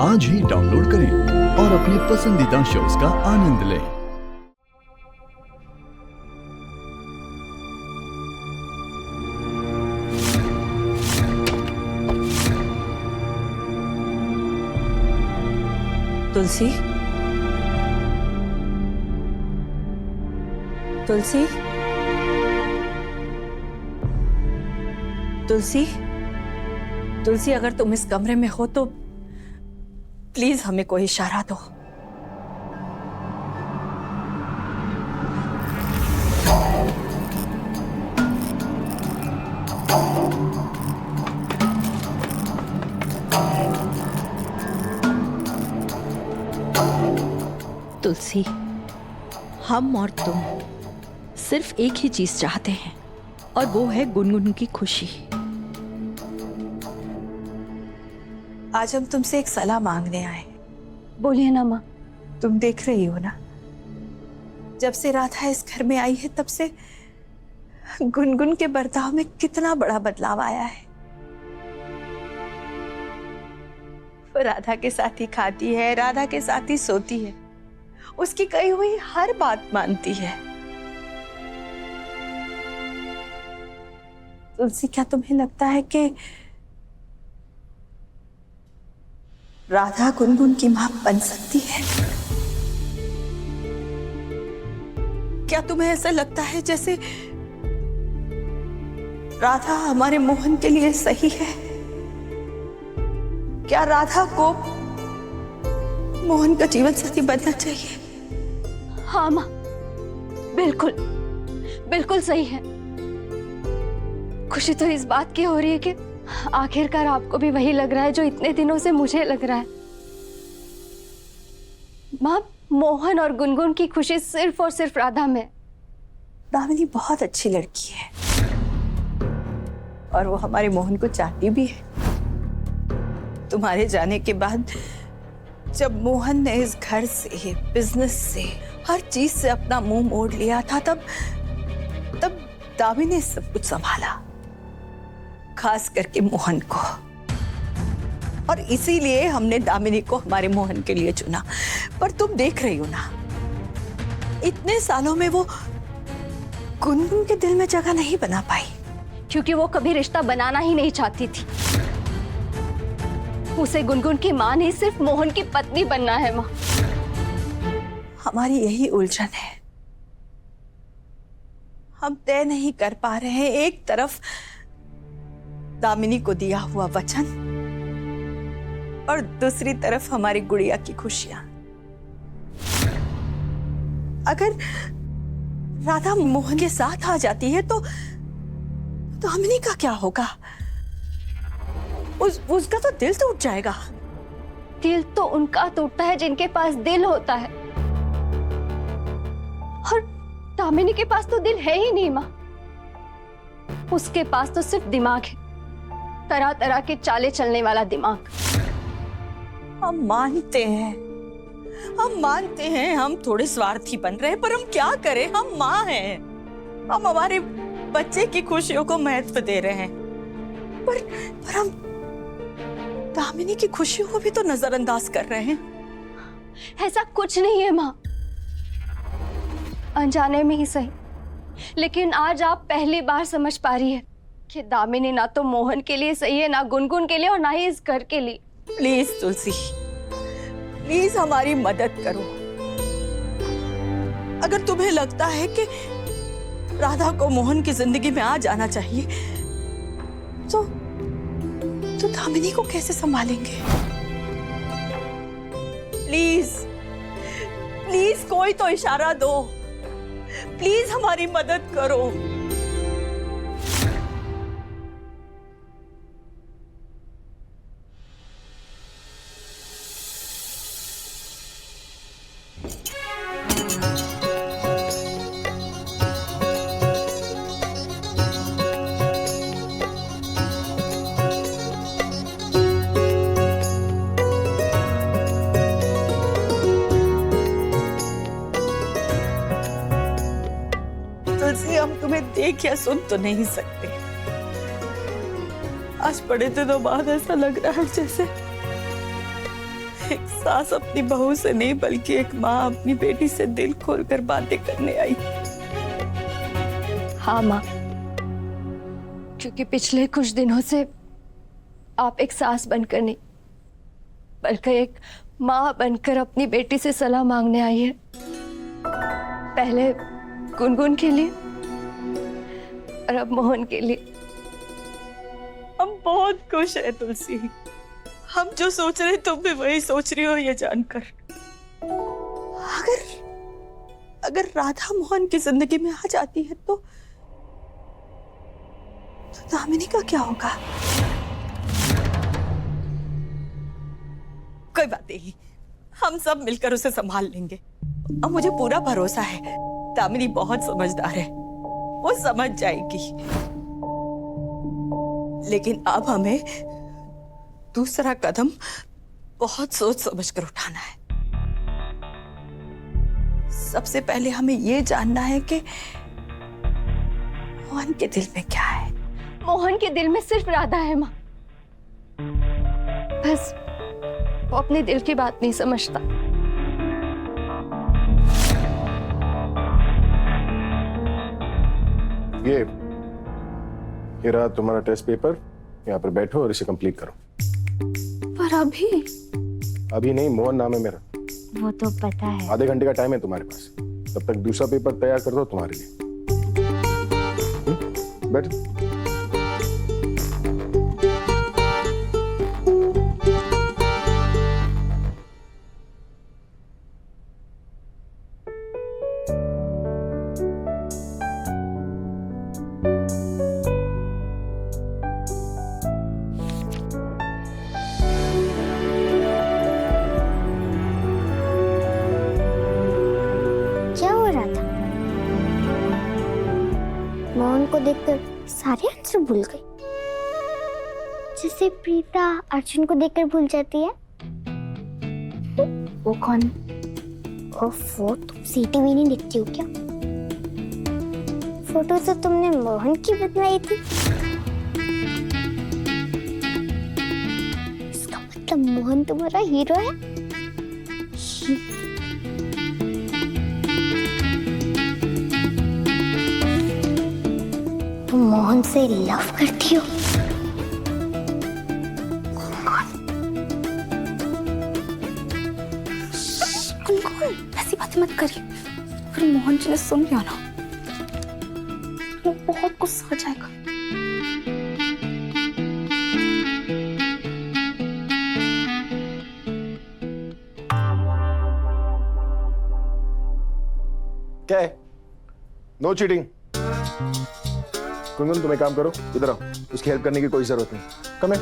आज ही डाउनलोड करें और अपने पसंदीदा शोज का आनंद लें। तुलसी, तुलसी, तुलसी, तुलसी, अगर तुम इस कमरे में हो तो प्लीज हमें कोई इशारा दो। तुलसी, हम और तुम सिर्फ एक ही चीज चाहते हैं और वो है गुनगुन की खुशी। आज हम तुमसे एक सलाह मांगने आए। बोलिए ना माँ। तुम देख रही हो ना, जब से राधा इस घर में आई है तब से गुनगुन के बर्ताव में कितना बड़ा बदलाव आया है। वो राधा के साथ ही खाती है, राधा के साथ ही सोती है, उसकी कही हुई हर बात मानती है। तुलसी, क्या तुम्हें लगता है कि राधा गुनगुन की मां बन सकती है? क्या तुम्हें ऐसा लगता है जैसे राधा हमारे मोहन के लिए सही है? क्या राधा को मोहन का जीवन साथी बनना चाहिए? हाँ माँ, बिल्कुल बिल्कुल सही है। खुशी तो इस बात की हो रही है कि आखिरकार आपको भी वही लग रहा है जो इतने दिनों से मुझे लग रहा है। माँ, मोहन और गुनगुन की खुशी सिर्फ और सिर्फ राधा में। दामिनी बहुत अच्छी लड़की है और वो हमारे मोहन को चाहती भी है। तुम्हारे जाने के बाद जब मोहन ने इस घर से, बिजनेस से, हर चीज से अपना मुंह मोड़ लिया था, तब दामिनी ने सब कुछ संभाला, खास करके मोहन को। और इसीलिए हमने दामिनी को हमारे मोहन के लिए चुना। पर तुम देख रही हो ना, इतने सालों में वो गुनगुन के दिल में जगह नहीं बना पाई। क्योंकि वो कभी रिश्ता बनाना ही नहीं चाहती थी। उसे गुनगुन की मां नहीं, सिर्फ मोहन की पत्नी बनना है मां। हमारी यही उलझन है। हम तय नहीं कर पा रहे हैं, एक तरफ दामिनी को दिया हुआ वचन और दूसरी तरफ हमारी गुड़िया की खुशियां। अगर राधा मोहन के साथ आ जाती है तो दामिनी का क्या होगा? उसका तो दिल टूट जाएगा। दिल तो उनका टूटता है जिनके पास दिल होता है, और दामिनी के पास तो दिल है ही नहीं माँ। उसके पास तो सिर्फ दिमाग है, तरह तरह के चाले चलने वाला दिमाग। हम मानते हैं हम थोड़े स्वार्थी बन रहे हैं, पर हम क्या करें? हम माँ हैं, हम हमारे बच्चे की खुशियों को महत्व दे रहे हैं, पर हम दामिनी की खुशियों को भी तो नजरअंदाज कर रहे हैं। ऐसा कुछ नहीं है माँ, अनजाने में ही सही, लेकिन आज आप पहली बार समझ पा रही है कि दामिनी ना तो मोहन के लिए सही है, ना गुनगुन के लिए, और ना ही इस घर के लिए। प्लीज तुलसी, प्लीज हमारी मदद करो। अगर तुम्हें लगता है कि राधा को मोहन की जिंदगी में आ जाना चाहिए तो दामिनी को कैसे संभालेंगे? प्लीज प्लीज कोई तो इशारा दो, प्लीज हमारी मदद करो। तुलसी, हम तुम्हें देख या सुन तो नहीं सकते। आज बड़े दिनों बाद ऐसा लग रहा है एक सास अपनी बहू से नहीं बल्कि एक माँ अपनी बेटी से दिल खोलकर बातें करने आई। हाँ माँ, क्योंकि पिछले कुछ दिनों से आप एक सास बनकर नहीं बल्कि एक माँ बनकर अपनी बेटी से सलाह मांगने आई है। पहले गुनगुन के लिए और अब मोहन के लिए। हम बहुत खुश हैं तुलसी। हम जो सोच रहे तुम भी वही सोच रही हो ये जानकर। अगर राधा मोहन की जिंदगी में आ जाती है तो दामिनी का क्या होगा? कोई बात नहीं, हम सब मिलकर उसे संभाल लेंगे। अब मुझे पूरा भरोसा है दामिनी बहुत समझदार है, वो समझ जाएगी। लेकिन अब हमें दूसरा कदम बहुत सोच समझ कर उठाना है। सबसे पहले हमें यह जानना है कि मोहन के दिल में क्या है। मोहन के दिल में सिर्फ राधा है माँ, बस वो अपने दिल की बात नहीं समझता। ये रहा तुम्हारा टेस्ट पेपर, यहाँ पर बैठो और इसे कंप्लीट करो। पर अभी नहीं, मोहन नाम है मेरा। वो तो पता है। आधे घंटे का टाइम है तुम्हारे पास, तब तक दूसरा पेपर तैयार कर दो तुम्हारे लिए। बैठ। क्या हो रहा था? मोहन को देखकर सारे आंसर भूल गई, जैसे प्रीता अर्जुन को देखकर भूल जाती है। वो कौन? ओफो, तुम सीटी भी नहीं दिखती हो क्या? फोटो तो तुमने मोहन की बनवाई थी। इसका मतलब मोहन तुम्हारा हीरो है। तुम मोहन से लव करती हो? गुनगुन, ऐसी बातें मत करिए, फिर मोहन जी ने सुन लिया ना वो बहुत गुस्सा आ जाएगा। क्या है? No cheating. गुनगुन तुम एक काम करो, इधर आओ। उसकी हेल्प करने की कोई जरूरत नहीं। कम है।